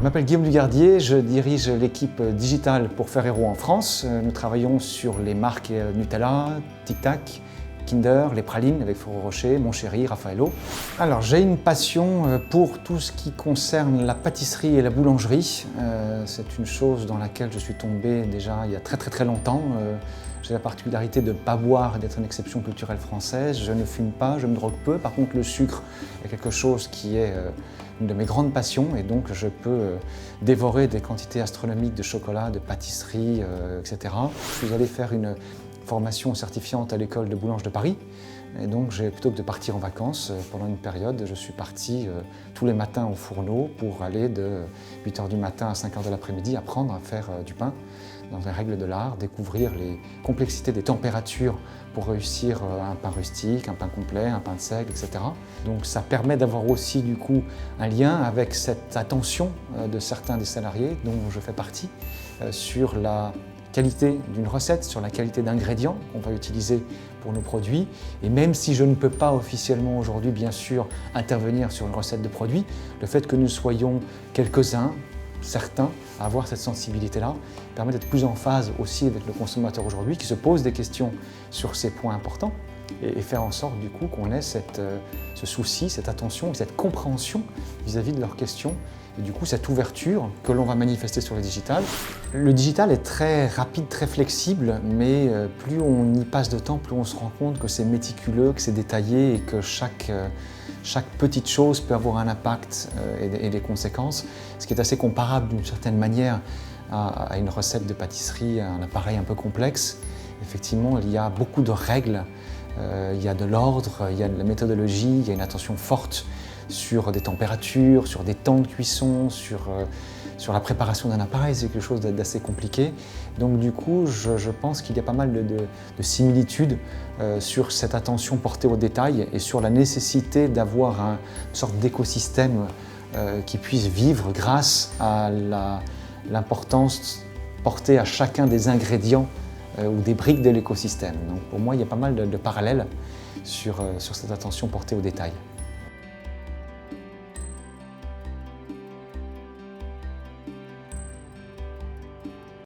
m'appelle Guillaume Dugardier, je dirige l'équipe digitale pour Ferrero en France. Nous travaillons sur les marques Nutella, Tic Tac, Kinder, les pralines avec Ferrero Rocher, Mon Chéri, Raffaello. Alors j'ai une passion pour tout ce qui concerne la pâtisserie et la boulangerie. C'est une chose dans laquelle je suis tombé déjà il y a très longtemps. J'ai la particularité de ne pas boire et d'être une exception culturelle française. Je ne fume pas, je me drogue peu. Par contre, le sucre est quelque chose qui est une de mes grandes passions et donc je peux dévorer des quantités astronomiques de chocolat, de pâtisserie, etc. Je suis allé faire une formation certifiante à l'école de Boulange de Paris. Et donc, plutôt que de partir en vacances pendant une période, je suis parti tous les matins au fourneau pour aller de 8 h du matin à 5 h de l'après-midi apprendre à faire du pain dans les règles de l'art, découvrir les complexités des températures pour réussir un pain rustique, un pain complet, un pain de seigle, etc. Donc ça permet d'avoir aussi du coup un lien avec cette attention de certains des salariés dont je fais partie sur la qualité d'une recette, sur la qualité d'ingrédients qu'on va utiliser pour nos produits. Et même si je ne peux pas officiellement aujourd'hui, bien sûr, intervenir sur une recette de produit, le fait que nous soyons quelques-uns, certains, à avoir cette sensibilité-là, permet d'être plus en phase aussi avec le consommateur aujourd'hui qui se pose des questions sur ces points importants et faire en sorte du coup qu'on ait ce souci, cette attention et cette compréhension vis-à-vis de leurs questions et du coup cette ouverture que l'on va manifester sur le digital. Le digital est très rapide, très flexible, mais plus on y passe de temps, plus on se rend compte que c'est méticuleux, que c'est détaillé et que chaque petite chose peut avoir un impact et des conséquences, ce qui est assez comparable d'une certaine manière à une recette de pâtisserie, un appareil un peu complexe. Effectivement, il y a beaucoup de règles, il y a de l'ordre, il y a de la méthodologie, il y a une attention forte sur des températures, sur des temps de cuisson, sur la préparation d'un appareil, c'est quelque chose d'assez compliqué. Donc du coup, je pense qu'il y a pas mal de similitudes sur cette attention portée au détail et sur la nécessité d'avoir une sorte d'écosystème qui puisse vivre grâce à l'importance portée à chacun des ingrédients ou des briques de l'écosystème. Donc pour moi, il y a pas mal de parallèles sur cette attention portée au détail.